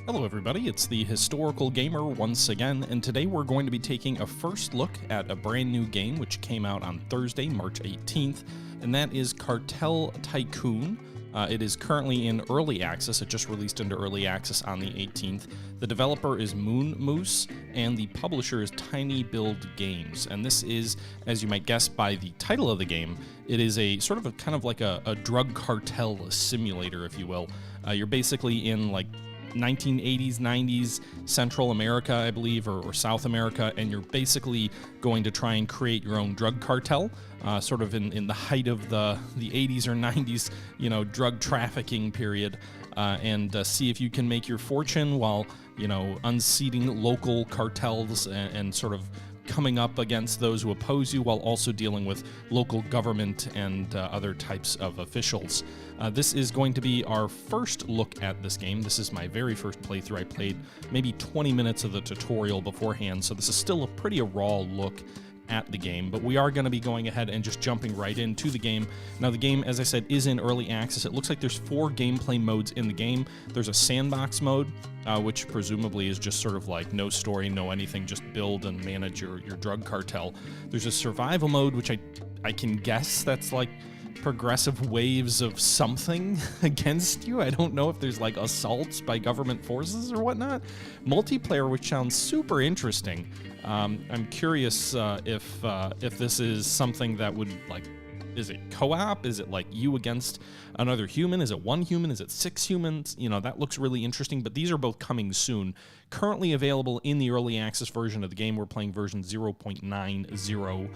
Hello everybody, it's the Historical Gamer once again, and today we're going to be taking a first look at a brand new game which came out on Thursday, March 18th, and that is Cartel Tycoon. It is currently in early access. It just released into early access on the 18th. The developer is Moon Moose, and the publisher is Tiny Build Games. And this is, as you might guess by the title of the game, it is a sort of a kind of like a drug cartel simulator, if you will. You're basically in like 1980s, 90s Central America, I believe, or South America, and you're basically going to try and create your own drug cartel, sort of in the height of the 80s or 90s, drug trafficking period, and see if you can make your fortune while, unseating local cartels and sort of coming up against those who oppose you while also dealing with local government and other types of officials. This is going to be our first look at this game. This is my very first playthrough. I played maybe 20 minutes of the tutorial beforehand, so this is still a pretty raw look at the game, but we are going to be going ahead and just jumping right into the game. Now the game, as I said, is in early access. It looks like there's 4 gameplay modes in the game. There's a sandbox mode, which presumably is just sort of like no story, no anything, just build and manage your drug cartel. There's a survival mode, which I can guess that's like progressive waves of something against you. I don't know if there's like assaults by government forces or whatnot. Multiplayer, which sounds super interesting. I'm curious if this is something that would like, is it co-op? Is it like you against another human? Is it one human? Is it 6 humans? That looks really interesting, but these are both coming soon. Currently available in the early access version of the game. We're playing version 0.90.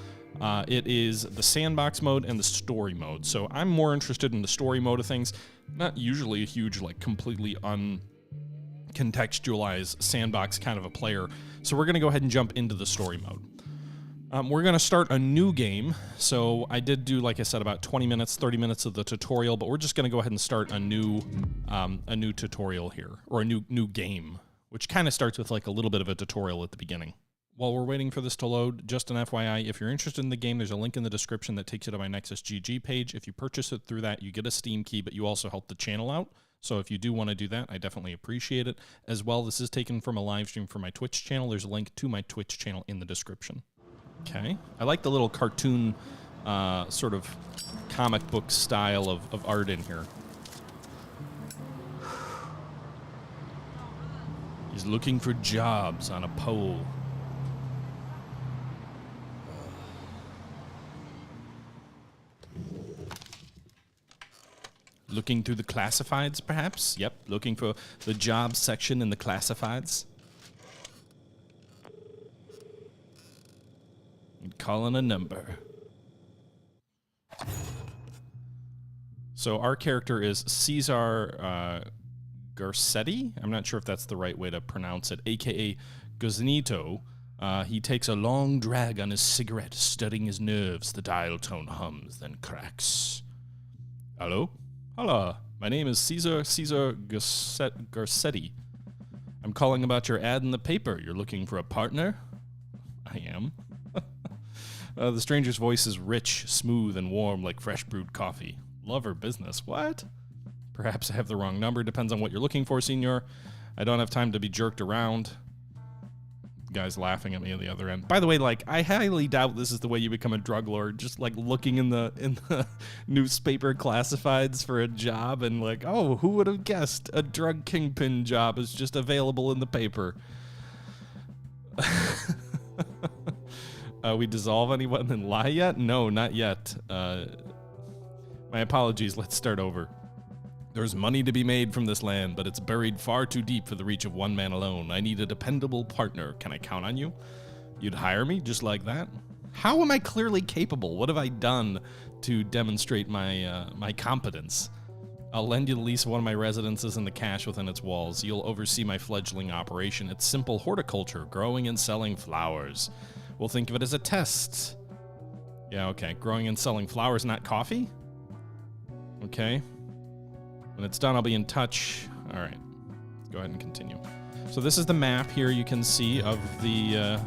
It is the sandbox mode and the story mode. So I'm more interested in the story mode of things. Not usually a huge, like completely uncontextualized sandbox kind of a player. So we're going to go ahead and jump into the story mode. We're going to start a new game. So I did do, like I said, about 20 minutes, 30 minutes of the tutorial, but we're just going to go ahead and start a new tutorial here, or a new game, which kind of starts with like a little bit of a tutorial at the beginning. While we're waiting for this to load, just an FYI, if you're interested in the game, there's a link in the description that takes you to my Nexus GG page. If you purchase it through that, you get a Steam key, but you also help the channel out. So if you do want to do that, I definitely appreciate it. As well, this is taken from a live stream for my Twitch channel. There's a link to my Twitch channel in the description. Okay. I like the little cartoon sort of comic book style of art in here. He's looking for jobs on a pole. Looking through the classifieds, perhaps? Yep, looking for the jobs section in the classifieds. And calling a number. So our character is Cesar Garcetti. I'm not sure if that's the right way to pronounce it, a.k.a. Guznito. He takes a long drag on his cigarette, studying his nerves. The dial tone hums, then cracks. Hello? Hello, my name is Cesar Garcetti. I'm calling about your ad in the paper. You're looking for a partner? I am. The stranger's voice is rich, smooth, and warm like fresh brewed coffee. Love or business? What? Perhaps I have the wrong number. Depends on what you're looking for, senor. I don't have time to be jerked around. Guy's laughing at me at the other end. By the way, like, I highly doubt this is the way you become a drug lord. Just like looking in the newspaper classifieds for a job and like, oh, who would have guessed a drug kingpin job is just available in the paper? We dissolve anyone and lie yet? No, not yet. My apologies. Let's start over. There's money to be made from this land, but it's buried far too deep for the reach of one man alone. I need a dependable partner. Can I count on you? You'd hire me just like that? How am I clearly capable? What have I done to demonstrate my competence? I'll lend you the lease of one of my residences and the cash within its walls. You'll oversee my fledgling operation. It's simple horticulture, growing and selling flowers. We'll think of it as a test. Yeah, okay. Growing and selling flowers, not coffee? Okay. When it's done, I'll be in touch. All right, let's go ahead and continue. So this is the map here you can see of the...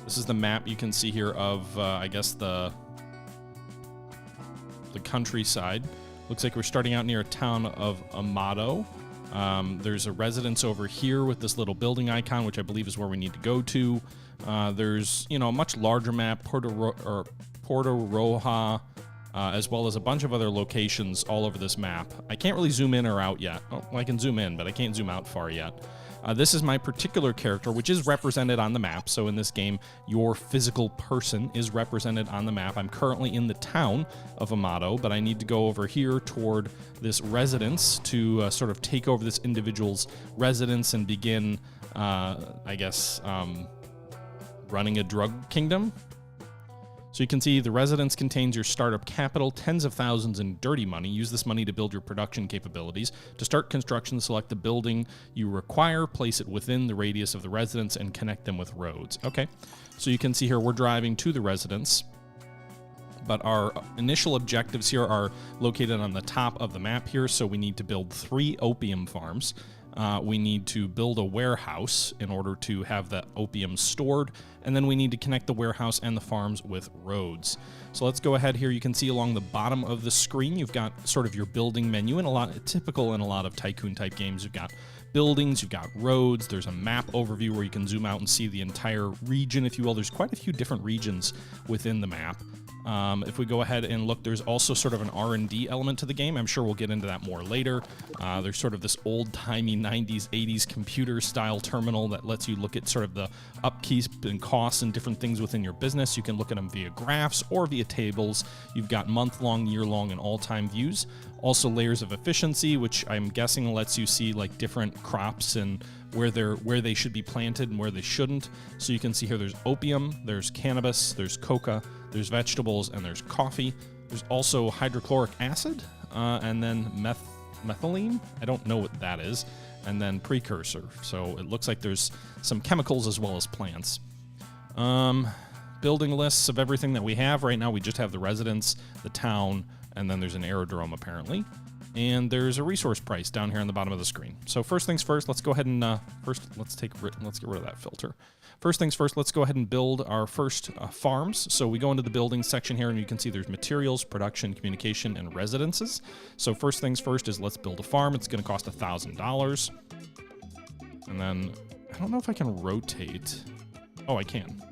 this is the map you can see here of, I guess, the countryside. Looks like we're starting out near a town of Amato. There's a residence over here with this little building icon, which I believe is where we need to go to. There's, a much larger map, Porto Roja, as well as a bunch of other locations all over this map. I can't really zoom in or out yet. Oh, well, I can zoom in, but I can't zoom out far yet. This is my particular character, which is represented on the map. So in this game, your physical person is represented on the map. I'm currently in the town of Amato, but I need to go over here toward this residence to sort of take over this individual's residence and begin, running a drug kingdom. So you can see the residence contains your startup capital, tens of thousands in dirty money. Use this money to build your production capabilities. To start construction, select the building you require, place it within the radius of the residence, and connect them with roads. Okay, so you can see here we're driving to the residence, but our initial objectives here are located on the top of the map here, so we need to build 3 opium farms. We need to build a warehouse in order to have that opium stored, and then we need to connect the warehouse and the farms with roads. So let's go ahead here. You can see along the bottom of the screen, you've got sort of your building menu, and typical in a lot of tycoon type games. You've got buildings, you've got roads, there's a map overview where you can zoom out and see the entire region, if you will. There's quite a few different regions within the map. If we go ahead and look, there's also sort of an R&D element to the game. I'm sure we'll get into that more later. There's sort of this old-timey 90s, 80s computer-style terminal that lets you look at sort of the upkeep and costs and different things within your business. You can look at them via graphs or via tables. You've got month-long, year-long, and all-time views. Also layers of efficiency, which I'm guessing lets you see like different crops and where they should be planted and where they shouldn't. So you can see here there's opium, there's cannabis, there's coca, there's vegetables, and there's coffee. There's also hydrochloric acid, and then methylene. I don't know what that is. And then precursor. So it looks like there's some chemicals as well as plants. Building lists of everything that we have. Right now we just have the residence, the town, and then there's an aerodrome apparently. And there's a resource price down here on the bottom of the screen. So first things first, let's go ahead and let's get rid of that filter. First things first, let's go ahead and build our first farms. So we go into the building section here, and you can see there's materials, production, communication, and residences. So first things first is let's build a farm. It's going to cost $1,000. And then I don't know if I can rotate. Oh, I can.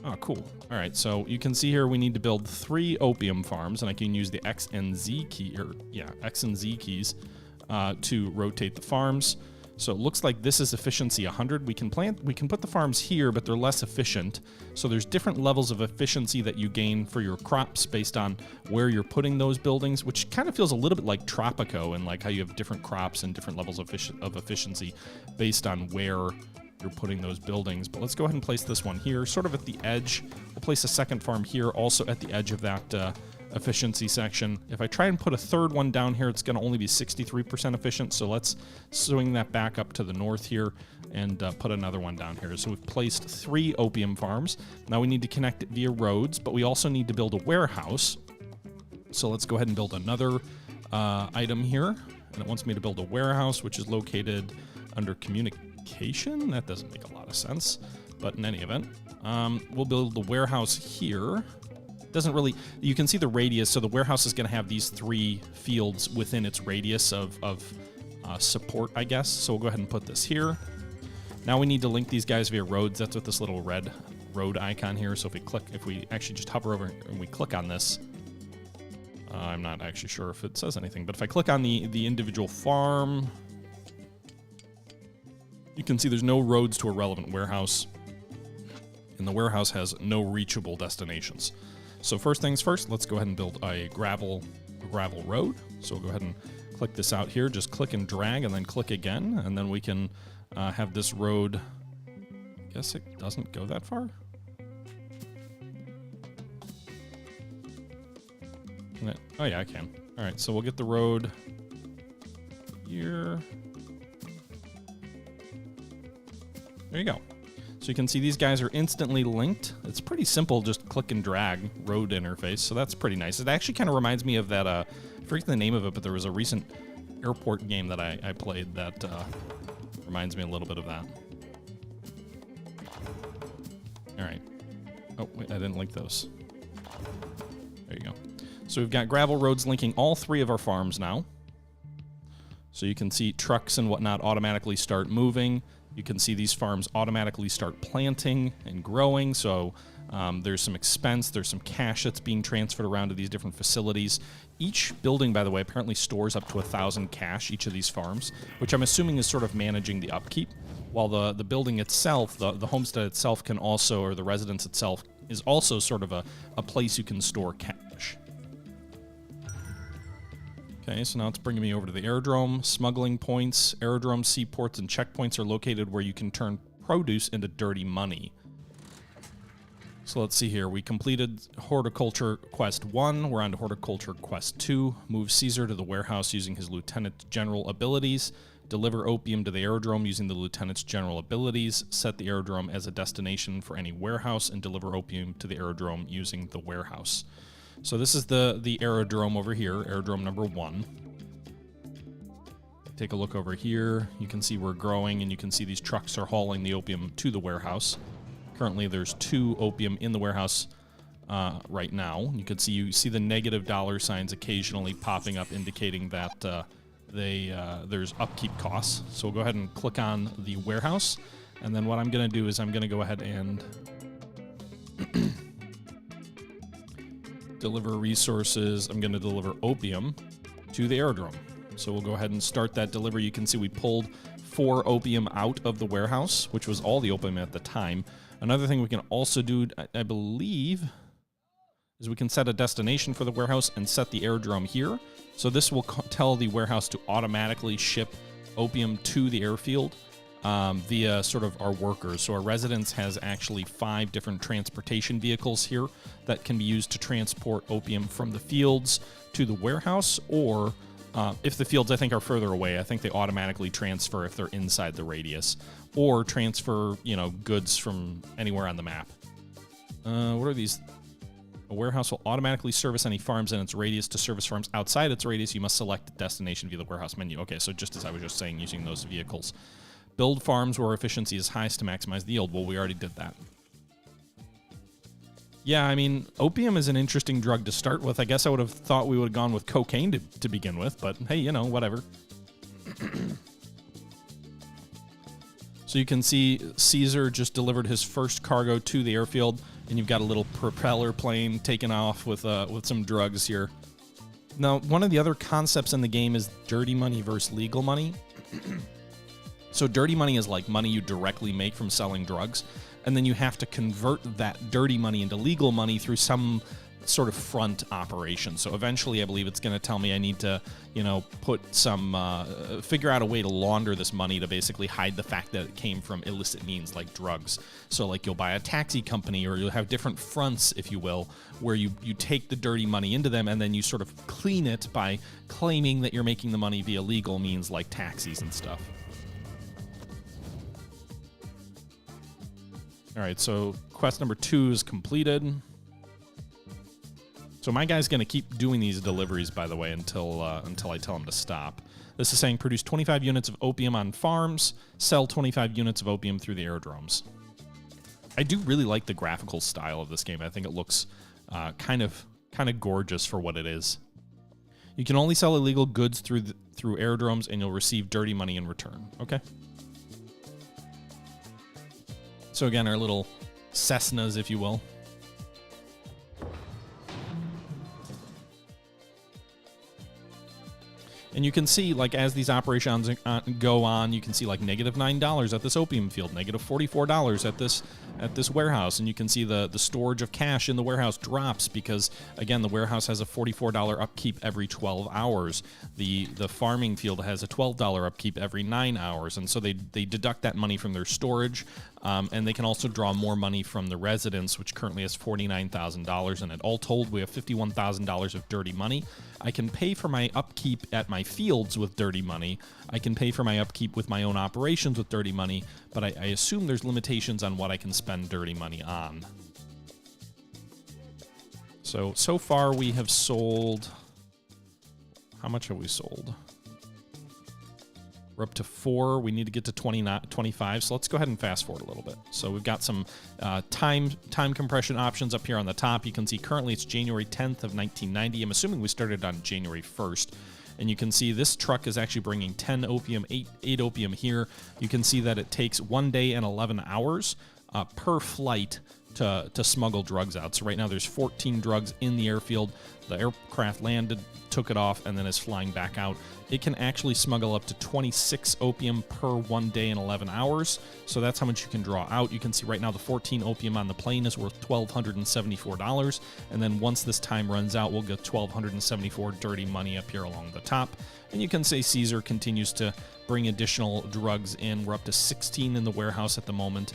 Oh, cool. All right, so you can see here we need to build 3 opium farms, and I can use the X and Z keys to rotate the farms. So it looks like this is efficiency 100. We can put the farms here, but they're less efficient. So there's different levels of efficiency that you gain for your crops based on where you're putting those buildings, which kind of feels a little bit like Tropico, and like how you have different crops and different levels of efficiency based on where you're putting those buildings. But let's go ahead and place this one here, sort of at the edge. We'll place a second farm here, also at the edge of that efficiency section. If I try and put a third one down here, it's going to only be 63% efficient. So let's swing that back up to the north here and put another one down here. So we've placed 3 opium farms. Now we need to connect it via roads, but we also need to build a warehouse. So let's go ahead and build another item here. And it wants me to build a warehouse, which is located under communication. That doesn't make a lot of sense, but in any event, we'll build the warehouse here. Doesn't really, you can see the radius, so the warehouse is going to have these 3 fields within its radius of support, I guess. So we'll go ahead and put this here. Now we need to link these guys via roads. That's what this little red road icon here. So if we actually just hover over and we click on this, I'm not actually sure if it says anything, but if I click on the individual farm, you can see there's no roads to a relevant warehouse, and the warehouse has no reachable destinations. So first things first, let's go ahead and build a gravel road. So we'll go ahead and click this out here. Just click and drag, and then click again, and then we can have this road. I guess it doesn't go that far. Oh yeah, I can. All right, so we'll get the road here. There you go. So you can see these guys are instantly linked. It's pretty simple, just click and drag road interface. So that's pretty nice. It actually kind of reminds me of that, I forget the name of it, but there was a recent airport game that I played that reminds me a little bit of that. All right. Oh, wait, I didn't link those. There you go. So we've got gravel roads linking all 3 of our farms now. So you can see trucks and whatnot automatically start moving. You can see these farms automatically start planting and growing. So there's some expense, there's some cash that's being transferred around to these different facilities. Each building, by the way, apparently stores up to 1,000 cash, each of these farms, which I'm assuming is sort of managing the upkeep. While the building itself, the homestead itself can also, or the residence itself, is also sort of a place you can store cash. Okay, so now it's bringing me over to the aerodrome. Smuggling points, aerodromes, seaports, and checkpoints are located where you can turn produce into dirty money. So let's see here. We completed Horticulture Quest 1. We're on to Horticulture Quest 2. Move Caesar to the warehouse using his Lieutenant General abilities. Deliver opium to the aerodrome using the Lieutenant's General abilities. Set the aerodrome as a destination for any warehouse and deliver opium to the aerodrome using the warehouse. So this is the aerodrome over here, aerodrome number 1. Take a look over here. You can see we're growing, and you can see these trucks are hauling the opium to the warehouse. Currently, there's 2 opium in the warehouse right now. You see the negative dollar signs occasionally popping up, indicating that there's upkeep costs. So we'll go ahead and click on the warehouse, and then what I'm going to do is I'm going to go ahead and deliver resources. I'm going to deliver opium to the aerodrome. So we'll go ahead and start that delivery. You can see we pulled 4 opium out of the warehouse, which was all the opium at the time. Another thing we can also do, I believe, is we can set a destination for the warehouse and set the aerodrome here. So this will tell the warehouse to automatically ship opium to the airfield via sort of our workers. So our residence has actually 5 different transportation vehicles here that can be used to transport opium from the fields to the warehouse, or if the fields, I think, are further away, I think they automatically transfer if they're inside the radius, or transfer, goods from anywhere on the map. What are these? A warehouse will automatically service any farms in its radius. To service farms outside its radius, you must select the destination via the warehouse menu. Okay, so just as I was just saying, using those vehicles. Build farms where efficiency is highest to maximize the yield. Well, we already did that. Yeah, I mean, opium is an interesting drug to start with. I guess I would have thought we would have gone with cocaine to begin with, but hey, whatever. So you can see Caesar just delivered his first cargo to the airfield, and you've got a little propeller plane taking off with some drugs here. Now, one of the other concepts in the game is dirty money versus legal money. So dirty money is like money you directly make from selling drugs, and then you have to convert that dirty money into legal money through some sort of front operation. So eventually I believe it's going to tell me I need to, figure out a way to launder this money to basically hide the fact that it came from illicit means like drugs. So like you'll buy a taxi company, or you'll have different fronts, if you will, where you take the dirty money into them, and then you sort of clean it by claiming that you're making the money via legal means like taxis and stuff. All right, so quest number 2 is completed. So my guy's going to keep doing these deliveries, by the way, until I tell him to stop. This is saying produce 25 units of opium on farms, sell 25 units of opium through the aerodromes. I do really like the graphical style of this game. I think it looks kind of gorgeous for what it is. You can only sell illegal goods through aerodromes, and you'll receive dirty money in return. Okay. So again, our little Cessnas, if you will. And you can see, like, as these operations go on, you can see, like, -$9 at this opium field, -$44 at this warehouse, and you can see the storage of cash in the warehouse drops because, again, the warehouse has a $44 upkeep every 12 hours. The farming field has a $12 upkeep every 9 hours, and so they deduct that money from their storage, and they can also draw more money from the residence, which currently has $49,000 in it. All told, we have $51,000 of dirty money. I can pay for my upkeep at my fields with dirty money. I can pay for my upkeep with my own operations with dirty money, but I assume there's limitations on what I can spend dirty money on. So far we have sold... How much have we sold? We're up to 4. We need to get to 25. So let's go ahead and fast forward a little bit. So we've got some time compression options up here on the top. You can see currently it's January 10th of 1990. I'm assuming we started on January 1st. And you can see this truck is actually bringing 10 opium, 8 opium here. You can see that it takes 1 day and 11 hours per flight to smuggle drugs out. So right now there's 14 drugs in the airfield. The aircraft landed, took it off, and then is flying back out. It can actually smuggle up to 26 opium per 1 day and 11 hours. So that's how much you can draw out. You can see right now the 14 opium on the plane is worth $1,274. And then once this time runs out, we'll get $1,274 dirty money up here along the top. And you can say Caesar continues to bring additional drugs in. We're up to 16 in the warehouse at the moment.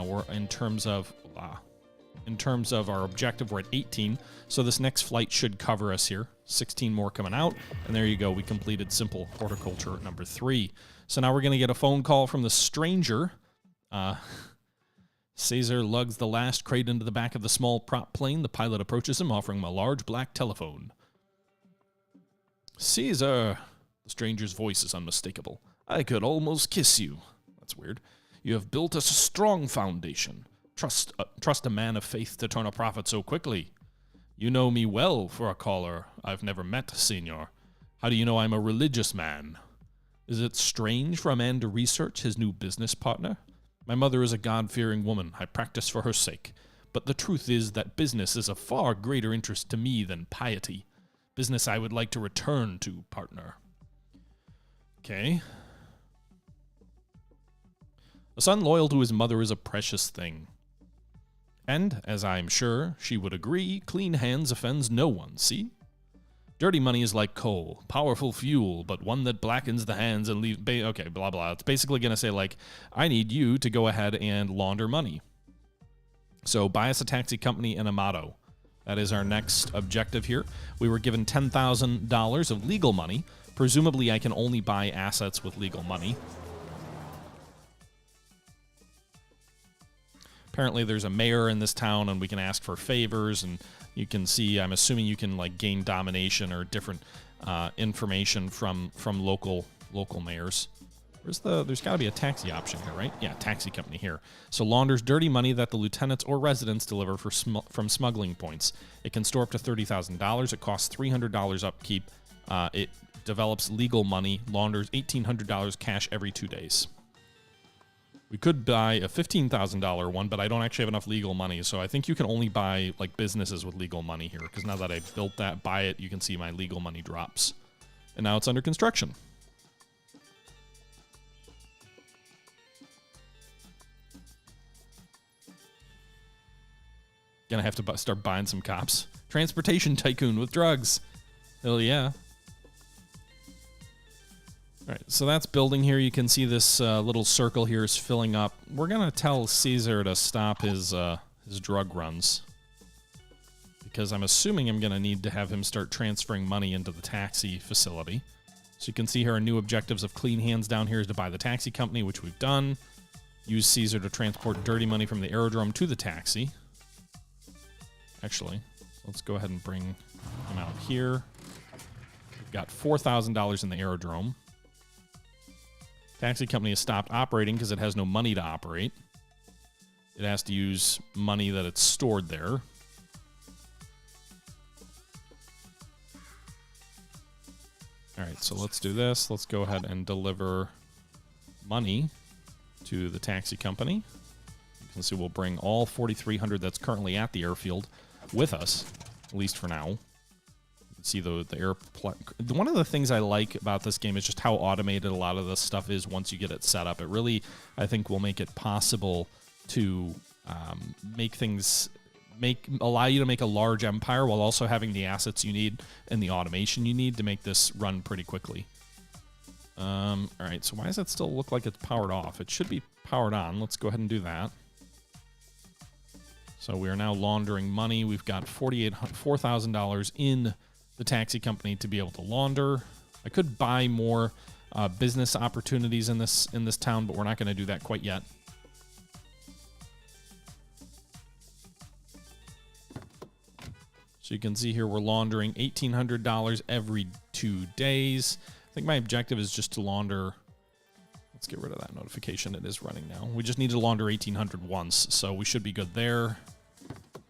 We're in terms of our objective, we're at 18. So this next flight should cover us here. 16 more coming out. And there you go. We completed simple horticulture number 3. So now we're going to get a phone call from the stranger. Caesar lugs the last crate into the back of the small prop plane. The pilot approaches him, offering him a large black telephone. Caesar. The stranger's voice is unmistakable. I could almost kiss you. That's weird. You have built us a strong foundation. Trust a man of faith to turn a profit so quickly. You know me well for a caller I've never met, senor. How do you know I'm a religious man? Is it strange for a man to research his new business partner? My mother is a God-fearing woman. I practice for her sake. But the truth is that business is of far greater interest to me than piety. Business I would like to return to, partner. Okay. A son loyal to his mother is a precious thing. And, as I'm sure she would agree, clean hands offends no one, see? Dirty money is like coal, powerful fuel, but one that blackens the hands and leaves... Okay, blah, blah. It's basically going to say, like, I need you to go ahead and launder money. So, buy us a taxi company and a motto. That is our next objective here. We were given $10,000 of legal money. Presumably, I can only buy assets with legal money. Apparently there's a mayor in this town and we can ask for favors, and you can see, I'm assuming you can like gain domination or different information from local mayors. There's got to be a taxi option here, right? Yeah, taxi company here. So launders dirty money that the lieutenants or residents deliver from smuggling points. It can store up to $30,000. It costs $300 upkeep. It develops legal money, launders $1,800 cash every 2 days. We could buy a $15,000 one, but I don't actually have enough legal money, so I think you can only buy like businesses with legal money here, because now that I built that, buy it, you can see my legal money drops. And now it's under construction. Gonna have to start buying some cops. Transportation tycoon with drugs. Hell yeah. All right, so that's building here. You can see this little circle here is filling up. We're going to tell Caesar to stop his drug runs, because I'm assuming I'm going to need to have him start transferring money into the taxi facility. So you can see here our new objectives of clean hands down here is to buy the taxi company, which we've done. Use Caesar to transport dirty money from the aerodrome to the taxi. Actually, let's go ahead and bring him out here. We've got $4,000 in the aerodrome. Taxi company has stopped operating because it has no money to operate. It has to use money that it's stored there. All right, so let's do this. Let's go ahead and deliver money to the taxi company. You can see we'll bring all 4,300 that's currently at the airfield with us, at least for now. See the airplane. One of the things I like about this game is just how automated a lot of this stuff is once you get it set up. It really, I think, will make it possible to allow you to make a large empire while also having the assets you need and the automation you need to make this run pretty quickly. All right, so why does it still look like it's powered off? It should be powered on. Let's go ahead and do that. So we are now laundering money. We've got $4,000 in the taxi company to be able to launder. I could buy more business opportunities in this town, but we're not going to do that quite yet. So you can see here we're laundering $1,800 every 2 days. I think my objective is just to launder Let's get rid of that notification. It is running now. We just need to launder 1,800 once, so we should be good there.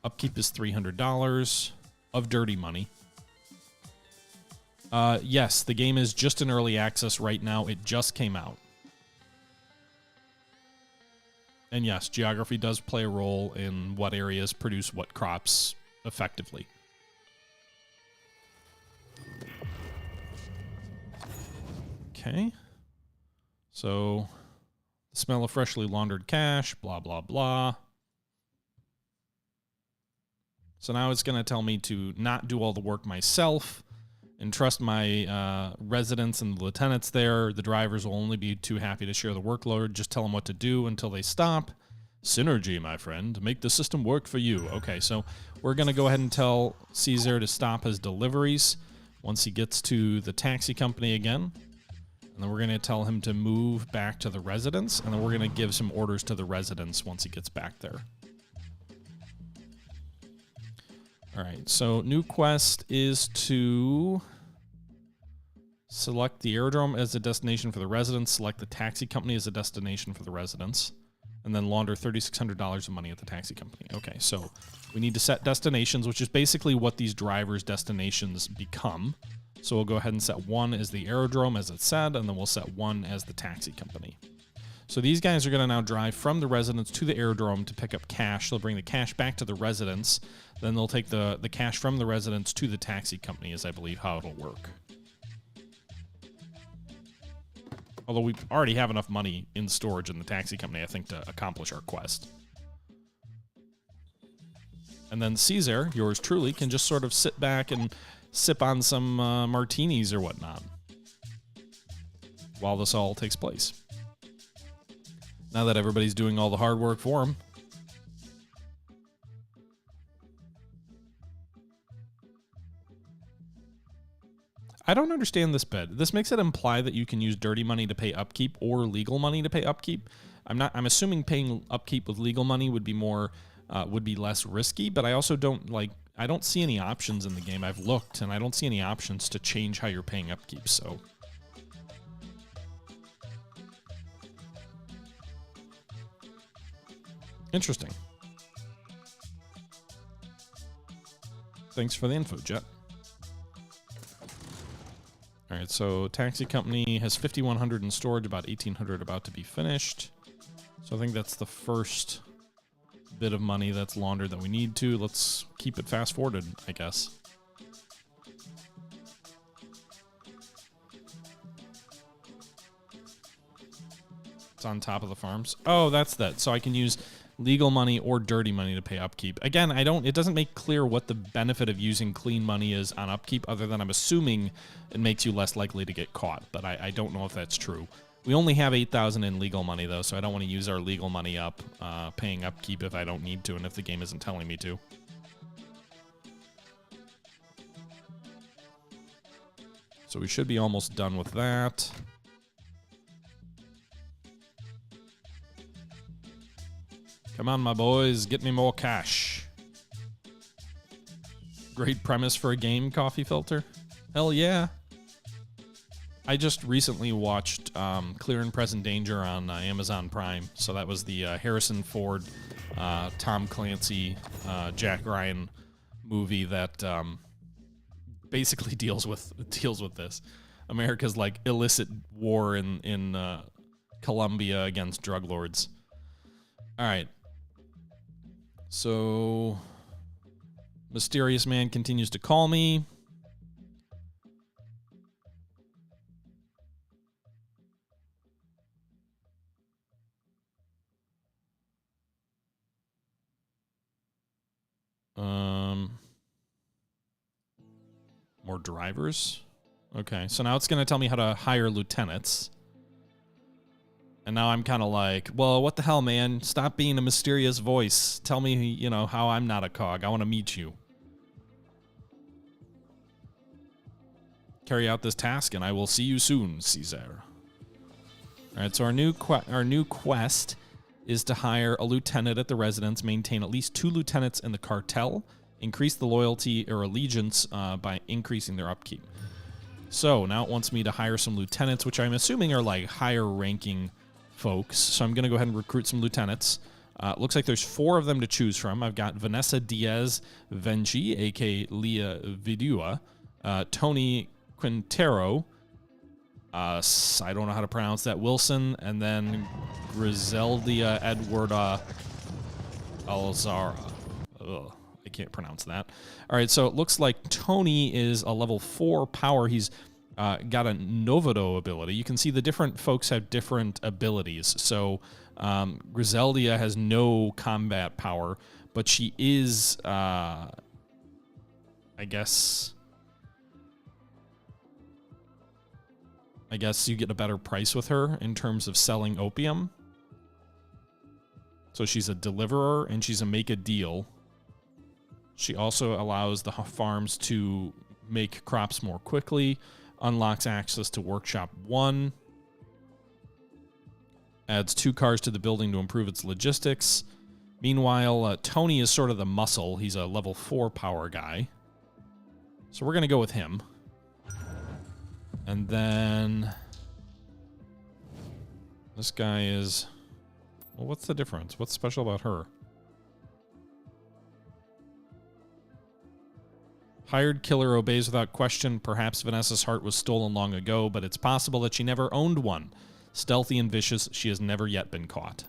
Upkeep is $300 of dirty money. Yes, the game is just in early access right now. It just came out. And yes, geography does play a role in what areas produce what crops effectively. Okay. So, the smell of freshly laundered cash, blah, blah, blah. So now it's going to tell me to not do all the work myself and trust my residents and the lieutenants there. The drivers will only be too happy to share the workload. Just tell them what to do until they stop. Synergy, my friend. Make the system work for you. Okay, so we're going to go ahead and tell Caesar to stop his deliveries once he gets to the taxi company again. And then we're going to tell him to move back to the residence. And then we're going to give some orders to the residents once he gets back there. All right, so new quest is to select the aerodrome as a destination for the residents, select the taxi company as a destination for the residents, and then launder $3,600 of money at the taxi company. Okay, so we need to set destinations, which is basically what these drivers' destinations become. So we'll go ahead and set one as the aerodrome, as it said, and then we'll set one as the taxi company. So these guys are going to now drive from the residence to the aerodrome to pick up cash. They'll bring the cash back to the residence. Then they'll take the cash from the residence to the taxi company, is I believe how it'll work. Although we already have enough money in storage in the taxi company, I think, to accomplish our quest. And then Caesar, yours truly, can just sort of sit back and sip on some martinis or whatnot while this all takes place. Now that everybody's doing all the hard work for him. I don't understand this bit. This makes it imply that you can use dirty money to pay upkeep or legal money to pay upkeep. I'm assuming paying upkeep with legal money would be more would be less risky, but I also don't see any options in the game. I've looked and I don't see any options to change how you're paying upkeep, so interesting. Thanks for the info, Jet. All right, so taxi company has 5,100 in storage, about 1,800 about to be finished. So I think that's the first bit of money that's laundered that we need to. Let's keep it fast forwarded, I guess. It's on top of the farms. Oh, that's that. So I can use legal money or dirty money to pay upkeep. Again, it doesn't make clear what the benefit of using clean money is on upkeep, other than I'm assuming it makes you less likely to get caught, but I don't know if that's true. We only have 8,000 in legal money, though, so I don't want to use our legal money up paying upkeep if I don't need to and if the game isn't telling me to. So we should be almost done with that. Come on, my boys, get me more cash. Great premise for a game, Coffee Filter. Hell yeah. I just recently watched Clear and Present Danger on Amazon Prime. So that was the Harrison Ford, Tom Clancy, Jack Ryan movie that basically deals with this. America's like illicit war in Colombia against drug lords. All right. So, mysterious man continues to call me. More drivers. Okay, so now it's going to tell me how to hire lieutenants. And now I'm kind of like, well, what the hell, man? Stop being a mysterious voice. Tell me, how I'm not a cog. I want to meet you. Carry out this task, and I will see you soon, Caesar. All right, so our new quest is to hire a lieutenant at the residence, maintain at least 2 lieutenants in the cartel, increase the loyalty or allegiance by increasing their upkeep. So now it wants me to hire some lieutenants, which I'm assuming are like higher ranking folks. So I'm going to go ahead and recruit some lieutenants. Looks like there's 4 of them to choose from. I've got Vanessa Diaz Venci, a.k.a. Leah Vidua, Tony Quintero, I don't know how to pronounce that, Wilson, and then Griseldia Edwarda Alzara. Ugh, I can't pronounce that. All right, so it looks like Tony is a level 4 power. He's got a Novodo ability. You can see the different folks have different abilities. So Griseldia has no combat power, but she is, I guess you get a better price with her in terms of selling opium. So she's a deliverer and she's a make a deal. She also allows the farms to make crops more quickly, unlocks access to Workshop 1, adds 2 cars to the building to improve its logistics. Meanwhile, Tony is sort of the muscle. He's a level 4 power guy. So we're going to go with him. And then this guy is... Well, what's the difference? What's special about her? Hired killer obeys without question. Perhaps Vanessa's heart was stolen long ago, but it's possible that she never owned one. Stealthy and vicious, she has never yet been caught.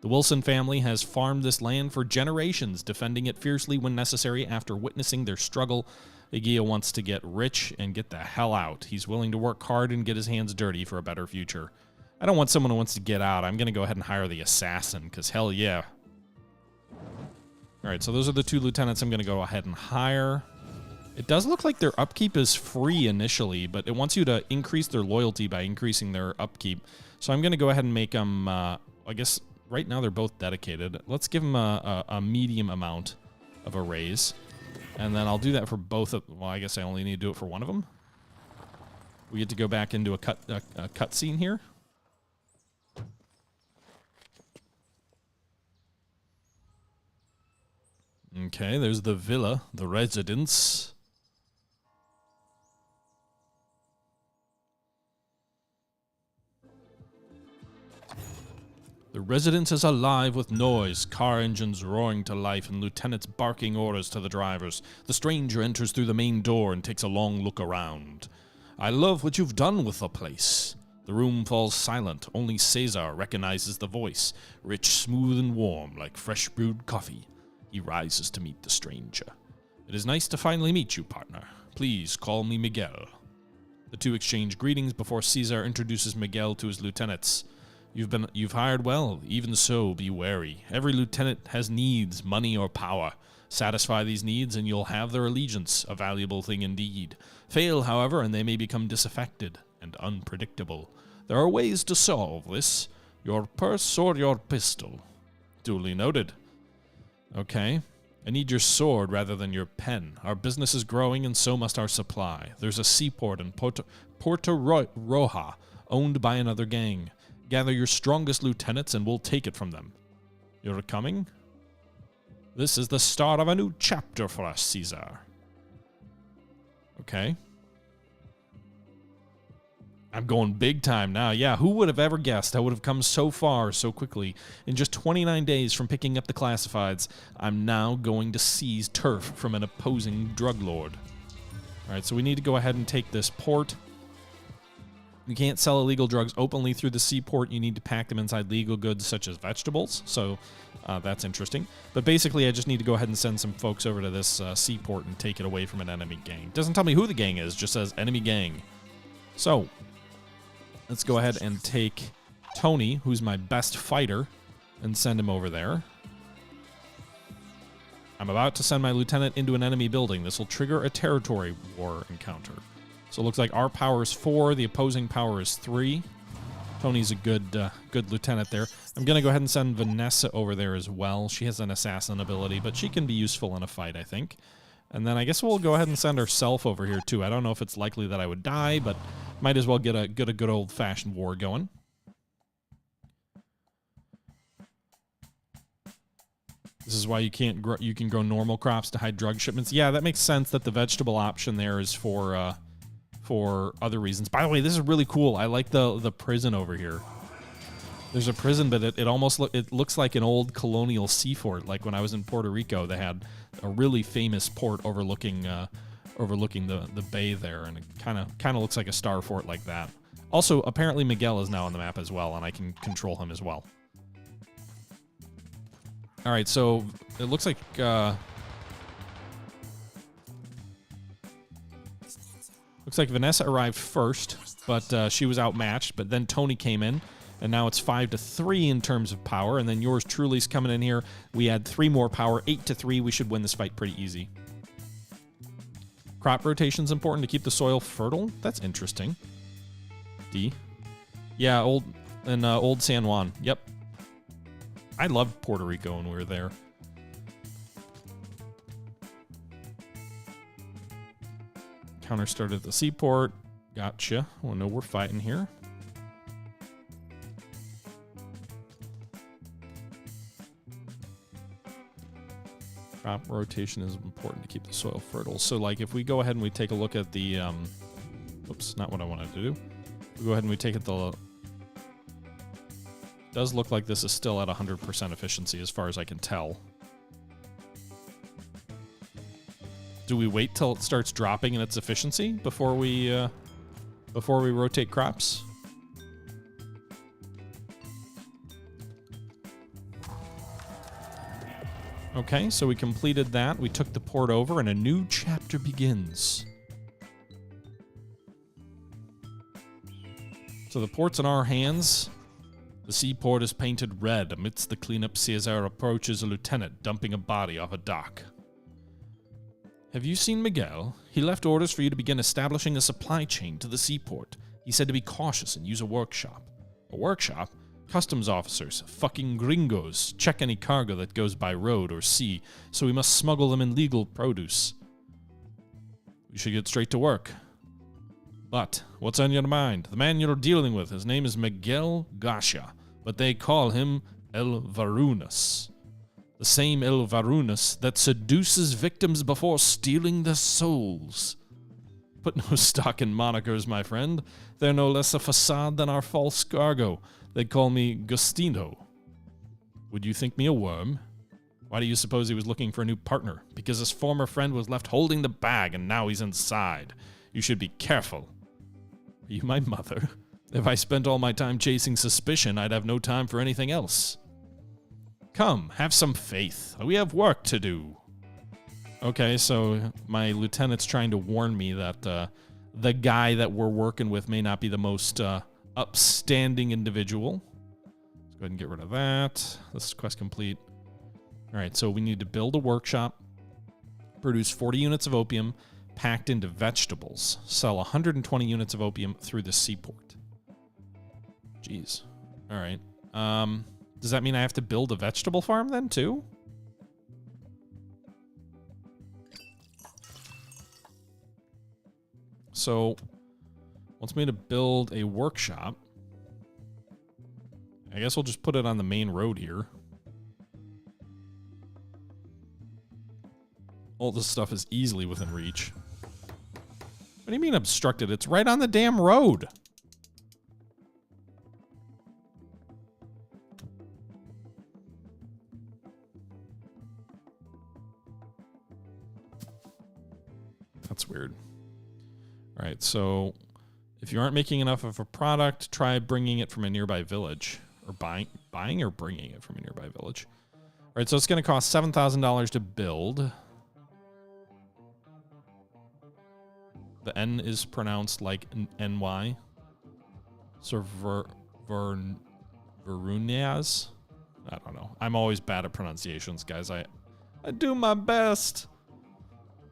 The Wilson family has farmed this land for generations, defending it fiercely when necessary. After witnessing their struggle, Igia wants to get rich and get the hell out. He's willing to work hard and get his hands dirty for a better future. I don't want someone who wants to get out. I'm going to go ahead and hire the assassin, because hell yeah. All right, so those are the 2 lieutenants I'm going to go ahead and hire. It does look like their upkeep is free initially, but it wants you to increase their loyalty by increasing their upkeep. So I'm going to go ahead and make them, I guess right now they're both dedicated. Let's give them a medium amount of a raise. And then I'll do that for both of, well, I guess I only need to do it for one of them. We get to go back into a cut scene here. Okay, there's the villa, the residence. The residence is alive with noise, car engines roaring to life and lieutenants barking orders to the drivers. The stranger enters through the main door and takes a long look around. I love what you've done with the place. The room falls silent. Only Cesar recognizes the voice, rich, smooth, and warm, like fresh brewed coffee. He rises to meet the stranger. It is nice to finally meet you, partner. Please call me Miguel. The 2 exchange greetings before Cesar introduces Miguel to his lieutenants. You've hired well, even so, be wary. Every lieutenant has needs, money or power. Satisfy these needs and you'll have their allegiance, a valuable thing indeed. Fail, however, and they may become disaffected and unpredictable. There are ways to solve this. Your purse or your pistol. Duly noted. Okay. I need your sword rather than your pen. Our business is growing and so must our supply. There's a seaport in Puerto Roja, owned by another gang. Gather your strongest lieutenants and we'll take it from them. You're coming? This is the start of a new chapter for us, Caesar. Okay. I'm going big time now. Yeah, who would have ever guessed I would have come so far so quickly? In just 29 days from picking up the classifieds, I'm now going to seize turf from an opposing drug lord. All right, so we need to go ahead and take this port. You can't sell illegal drugs openly through the seaport. You need to pack them inside legal goods such as vegetables. So that's interesting. But basically, I just need to go ahead and send some folks over to this seaport and take it away from an enemy gang. Doesn't tell me who the gang is, just says enemy gang. So let's go ahead and take Tony, who's my best fighter, and send him over there. I'm about to send my lieutenant into an enemy building. This will trigger a territory war encounter. So it looks like our power is 4, the opposing power is 3. Tony's a good lieutenant there. I'm going to go ahead and send Vanessa over there as well. She has an assassin ability, but she can be useful in a fight, I think. And then I guess we'll go ahead and send ourselves over here, too. I don't know if it's likely that I would die, but might as well get a good old-fashioned war going. This is why you can grow normal crops to hide drug shipments. Yeah, that makes sense that the vegetable option there is for for other reasons. By the way, this is really cool. I like the prison over here. There's a prison, but it almost looks like an old colonial sea fort. Like when I was in Puerto Rico, they had a really famous port overlooking the bay there, and it kind of looks like a star fort like that. Also, apparently Miguel is now on the map as well, and I can control him as well. All right, so it looks like Vanessa arrived first, but she was outmatched. But then Tony came in. And now it's 5-3 in terms of power. And then yours truly's coming in here. We add 3 more power, 8-3. We should win this fight pretty easy. Crop rotation's important to keep the soil fertile. That's interesting. D. Yeah, old San Juan. Yep. I loved Puerto Rico when we were there. Counter started at the seaport. Gotcha. Well, no, we're fighting here. Crop rotation is important to keep the soil fertile. So, like, if we go ahead and we take a look at the, oops, not what I wanted to do. We go ahead and we take it does look like this is still at 100% efficiency as far as I can tell. Do we wait till it starts dropping in its efficiency before we rotate crops? Okay, so we completed that. We took the port over, and a new chapter begins. So the port's in our hands. The seaport is painted red. Amidst the cleanup, Caesar approaches a lieutenant dumping a body off a dock. Have you seen Miguel? He left orders for you to begin establishing a supply chain to the seaport. He said to be cautious and use a workshop. A workshop? Customs officers, fucking gringos, check any cargo that goes by road or sea, so we must smuggle them in legal produce. We should get straight to work. But, what's on your mind? The man you're dealing with, his name is Miguel Gasha, but they call him El Varunas. The same El Varunas that seduces victims before stealing their souls. Put no stock in monikers, my friend. They're no less a facade than our false cargo. They'd call me Gustino. Would you think me a worm? Why do you suppose he was looking for a new partner? Because his former friend was left holding the bag and now he's inside. You should be careful. Are you my mother? If I spent all my time chasing suspicion, I'd have no time for anything else. Come, have some faith. We have work to do. Okay, so my lieutenant's trying to warn me that the guy that we're working with may not be the most upstanding individual. Let's go ahead and get rid of that. This is quest complete. All right, so we need to build a workshop, produce 40 units of opium packed into vegetables, sell 120 units of opium through the seaport. Jeez. All right. Does that mean I have to build a vegetable farm then too? So, wants me to build a workshop. I guess we'll just put it on the main road here. All this stuff is easily within reach. What do you mean obstructed? It's right on the damn road. That's weird. All right, so if you aren't making enough of a product, try bringing it from a nearby village. Or buying or bringing it from a nearby village. All right, so it's going to cost $7,000 to build. The N is pronounced like NY. So Verunias? I don't know. I'm always bad at pronunciations, guys. I do my best.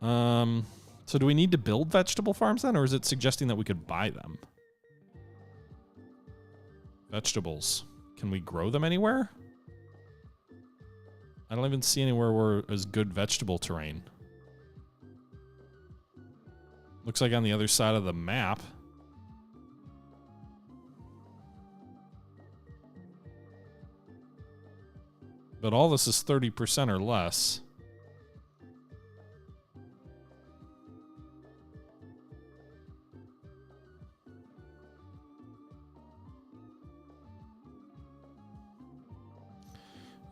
So do we need to build vegetable farms then, or is it suggesting that we could buy them? Vegetables. Can we grow them anywhere? I don't even see anywhere where there's good vegetable terrain. Looks like on the other side of the map. But all this is 30% or less.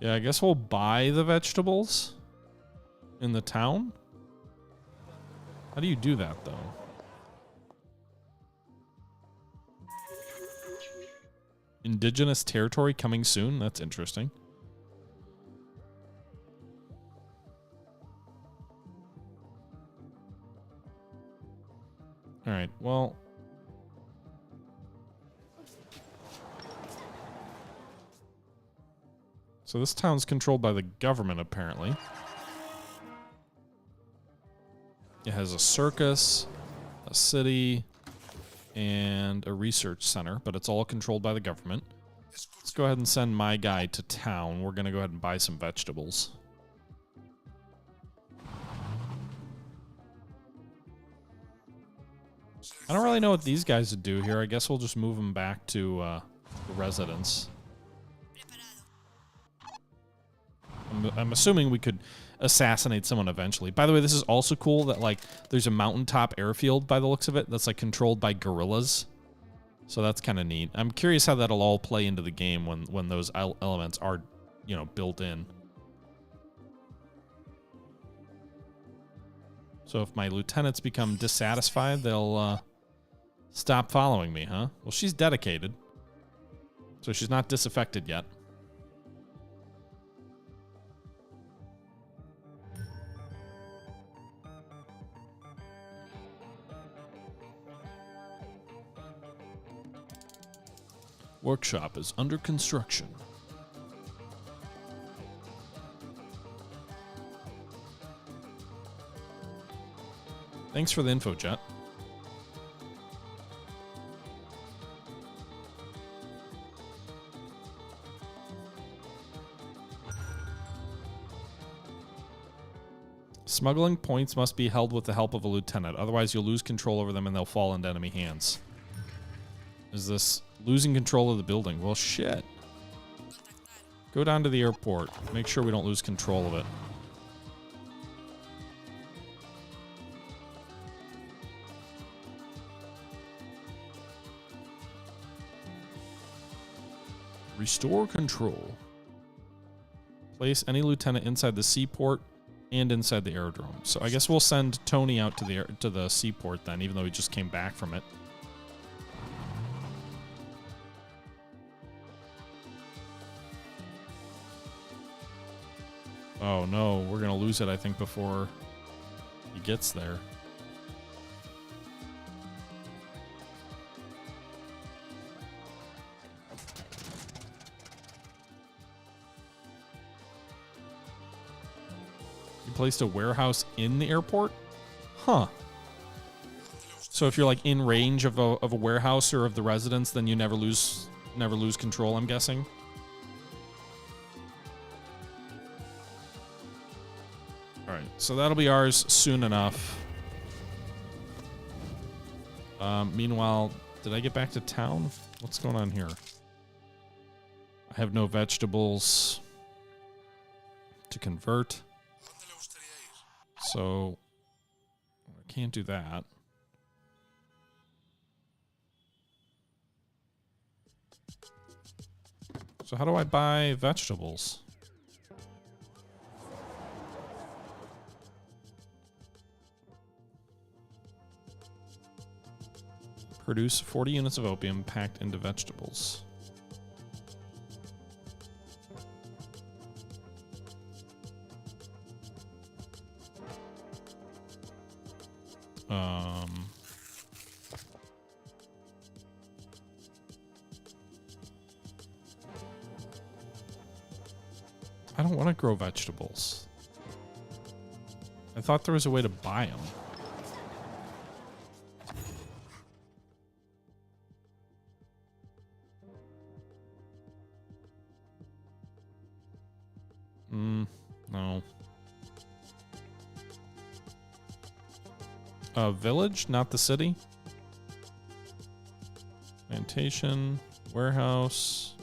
Yeah, I guess we'll buy the vegetables in the town. How do you do that, though? Indigenous territory coming soon? That's interesting. All right, well... So this town's controlled by the government, apparently. It has a circus, a city, and a research center, but it's all controlled by the government. Let's go ahead and send my guy to town. We're going to go ahead and buy some vegetables. I don't really know what these guys would do here. I guess we'll just move them back to the residence. I'm assuming we could assassinate someone eventually. By the way, this is also cool that, like, there's a mountaintop airfield by the looks of it that's, like, controlled by guerrillas. So that's kind of neat. I'm curious how that'll all play into the game when those elements are, you know, built in. So if my lieutenants become dissatisfied, they'll stop following me, huh? Well, she's dedicated. So she's not disaffected yet. Workshop is under construction. Thanks for the info, Jet. Smuggling points must be held with the help of a lieutenant. Otherwise, you'll lose control over them and they'll fall into enemy hands. Is this losing control of the building? Well, shit. Go down to the airport. Make sure we don't lose control of it. Restore control. Place any lieutenant inside the seaport and inside the aerodrome. So I guess we'll send Tony out to the seaport then, even though he just came back from it. Oh no, we're gonna lose it, I think, before he gets there. You placed a warehouse in the airport? Huh. So if you're like in range of a warehouse or of the residence, then you never lose control, I'm guessing. Alright, so that'll be ours soon enough. Meanwhile, did I get back to town? What's going on here? I have no vegetables to convert. So, I can't do that. So how do I buy vegetables? Produce 40 units of opium packed into vegetables. I don't want to grow vegetables. I thought there was a way to buy them. No. A village, not the city. Plantation, warehouse.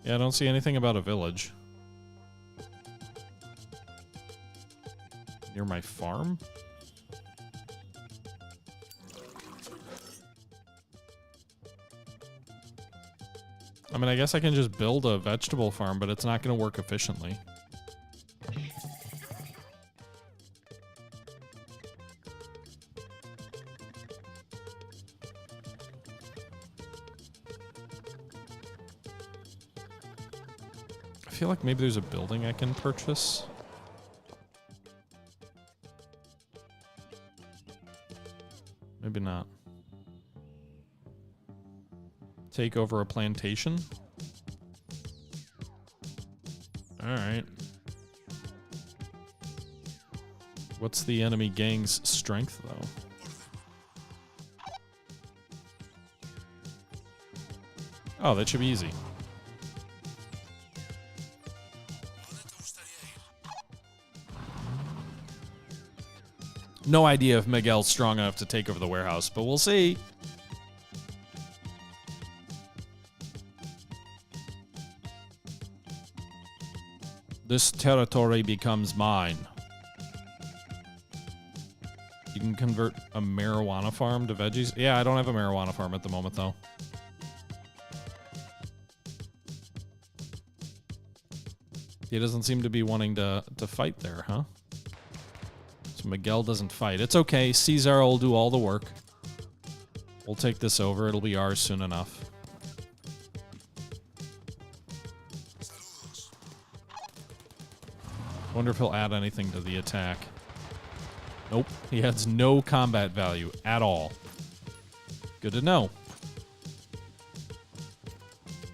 Yeah, I don't see anything about a village. Near my farm? I mean, I guess I can just build a vegetable farm, but it's not going to work efficiently. I feel like maybe there's a building I can purchase. Maybe not. Take over a plantation. All right. What's the enemy gang's strength, though? Oh, that should be easy. No idea if Miguel's strong enough to take over the warehouse, but we'll see. This territory becomes mine. You can convert a marijuana farm to veggies. Yeah, I don't have a marijuana farm at the moment, though. He doesn't seem to be wanting to fight there, huh? So Miguel doesn't fight. It's okay. Caesar will do all the work. We'll take this over. It'll be ours soon enough. Wonder if he'll add anything to the attack. Nope. He adds no combat value at all. Good to know.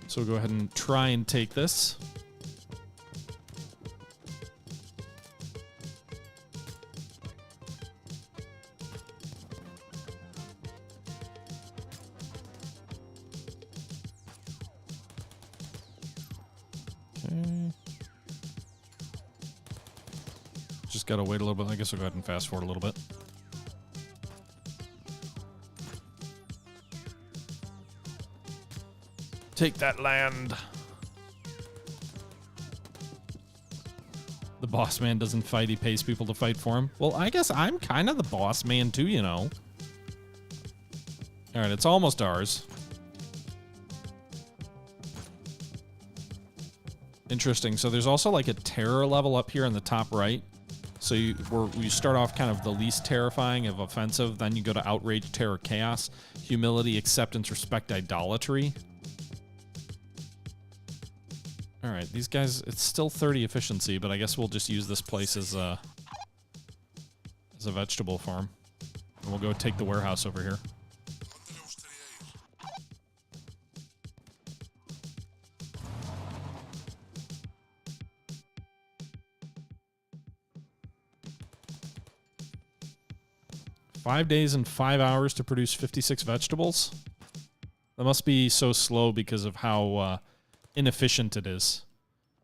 So we'll go ahead and try and take this. Gotta wait a little bit. I guess we'll go ahead and fast forward a little bit. Take that land. The boss man doesn't fight. He pays people to fight for him. Well, I guess I'm kind of the boss man too, you know. All right, it's almost ours. Interesting. So there's also like a terror level up here in the top right. So you start off kind of the least terrifying of offensive, then you go to outrage, terror, chaos, humility, acceptance, respect, idolatry. All right, these guys, it's still 30 efficiency, but I guess we'll just use this place as a vegetable farm. And we'll go take the warehouse over here. 5 days and 5 hours to produce 56 vegetables? That must be so slow because of how inefficient it is.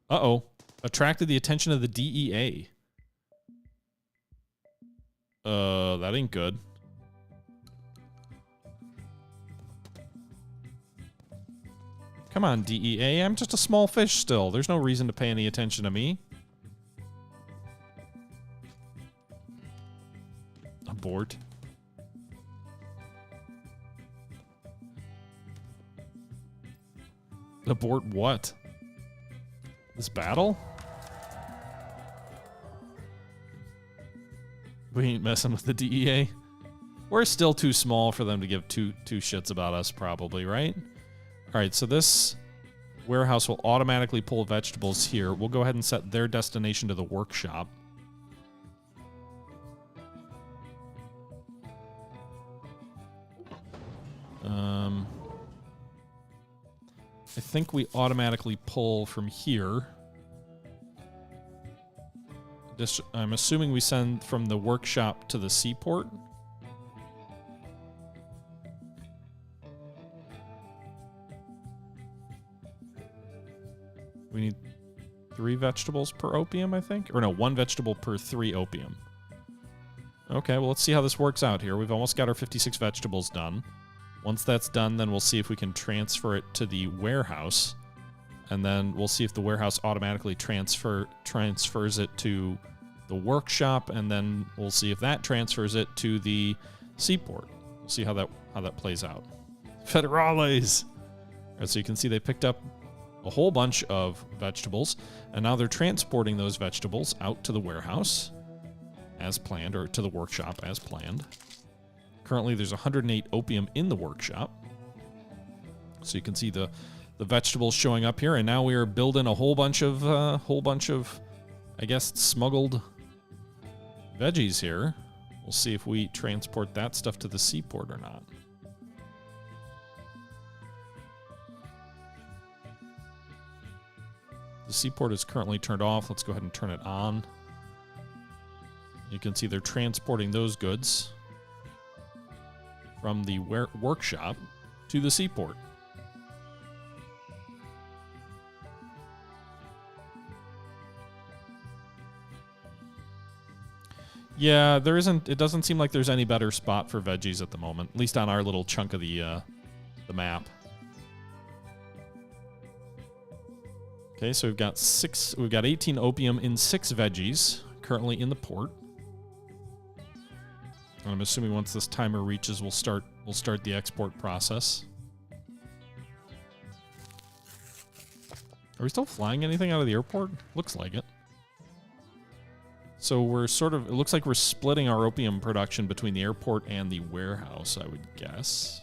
Uh-oh. Attracted the attention of the DEA. That ain't good. Come on, DEA. I'm just a small fish still. There's no reason to pay any attention to me. Abort. Abort what? This battle? We ain't messing with the DEA. We're still too small for them to give two shits about us, probably, right? All right, so this warehouse will automatically pull vegetables here. We'll go ahead and set their destination to the workshop. I think we automatically pull from here. I'm assuming we send from the workshop to the seaport. We need 3 vegetables per opium, I think. Or no, 1 vegetable per 3 opium. Okay, well, let's see how this works out here. We've almost got our 56 vegetables done. Once that's done, then we'll see if we can transfer it to the warehouse. And then we'll see if the warehouse automatically transfers it to the workshop, and then we'll see if that transfers it to the seaport. We'll see how that plays out. Federales! All right, so you can see they picked up a whole bunch of vegetables, and now they're transporting those vegetables out to the warehouse as planned, or to the workshop as planned. Currently, there's 108 opium in the workshop. So you can see the vegetables showing up here, and now we are building a whole bunch of, I guess, smuggled veggies here. We'll see if we transport that stuff to the seaport or not. The seaport is currently turned off. Let's go ahead and turn it on. You can see they're transporting those goods from the workshop to the seaport. Yeah, there isn't. It doesn't seem like there's any better spot for veggies at the moment, at least on our little chunk of the map. Okay, so we've got 18 opium in 6 veggies currently in the port. And I'm assuming once this timer reaches, we'll start the export process. Are we still flying anything out of the airport? Looks like it. So we're sort of, it looks like we're splitting our opium production between the airport and the warehouse, I would guess.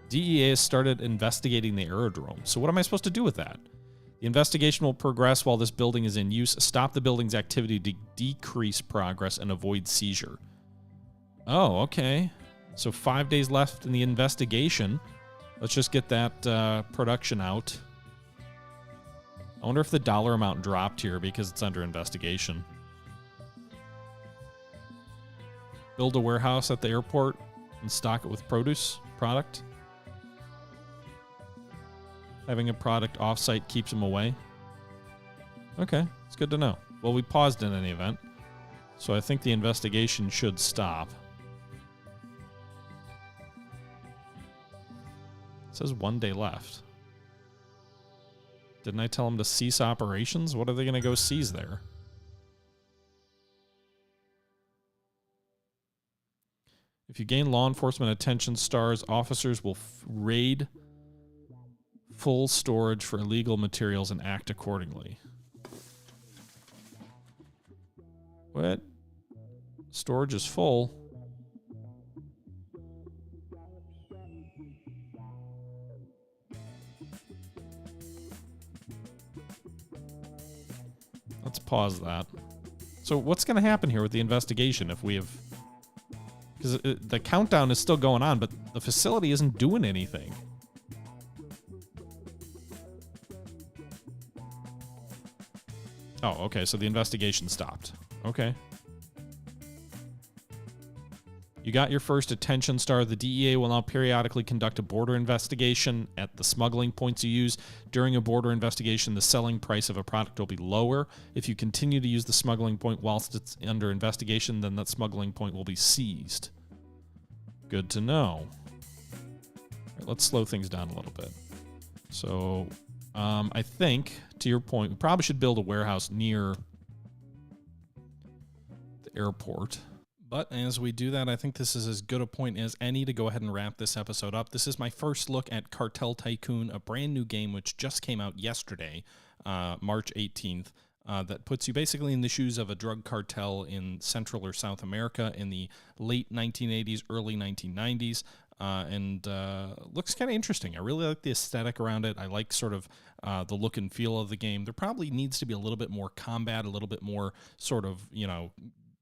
DEA has started investigating the aerodrome. So what am I supposed to do with that? The investigation will progress while this building is in use. Stop the building's activity to decrease progress and avoid seizure. Oh, okay. So 5 days left in the investigation. Let's just get that production out. I wonder if the dollar amount dropped here because it's under investigation. Build a warehouse at the airport and stock it with product. Having a product off-site keeps them away. Okay, it's good to know. Well, we paused in any event, so I think the investigation should stop. It says 1 day left. Didn't I tell them to cease operations? What are they going to go seize there? If you gain law enforcement attention stars, officers will raid full storage for illegal materials and act accordingly. What? Storage is full. Let's pause that. So what's going to happen here with the investigation if we have... Because the countdown is still going on, but the facility isn't doing anything. Oh, okay, so the investigation stopped. Okay. You got your first attention star. The DEA will now periodically conduct a border investigation at the smuggling points you use. During a border investigation, the selling price of a product will be lower. If you continue to use the smuggling point whilst it's under investigation, then that smuggling point will be seized. Good to know. All right, let's slow things down a little bit. So, I think, to your point, we probably should build a warehouse near the airport. But as we do that, I think this is as good a point as any to go ahead and wrap this episode up. This is my first look at Cartel Tycoon, a brand new game which just came out yesterday, March 18th, that puts you basically in the shoes of a drug cartel in Central or South America in the late 1980s, early 1990s. And looks kind of interesting. I really like the aesthetic around it. I like sort of the look and feel of the game. There probably needs to be a little bit more combat, a little bit more sort of,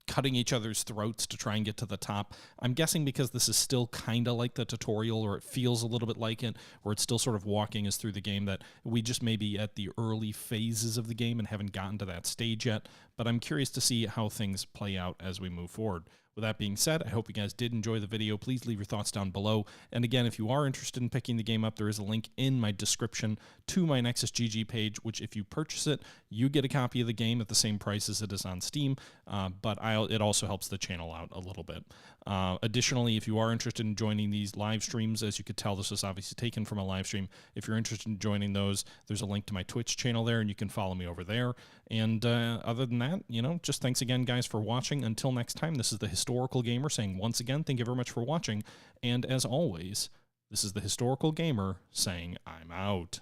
cutting each other's throats to try and get to the top. I'm guessing because this is still kind of like the tutorial, or it feels a little bit like it, or it's still sort of walking us through the game, that we just may be at the early phases of the game and haven't gotten to that stage yet. But I'm curious to see how things play out as we move forward. With that being said, I hope you guys did enjoy the video. Please leave your thoughts down below. And again, if you are interested in picking the game up, there is a link in my description to my Nexus GG page, which if you purchase it, you get a copy of the game at the same price as it is on Steam, but it also helps the channel out a little bit. Additionally, if you are interested in joining these live streams, as you could tell, this was obviously taken from a live stream. If you're interested in joining those, there's a link to my Twitch channel there, and you can follow me over there. And other than that, just thanks again, guys, for watching. Until next time, this is the Historical Gamer saying once again, thank you very much for watching. And as always, this is the Historical Gamer saying I'm out.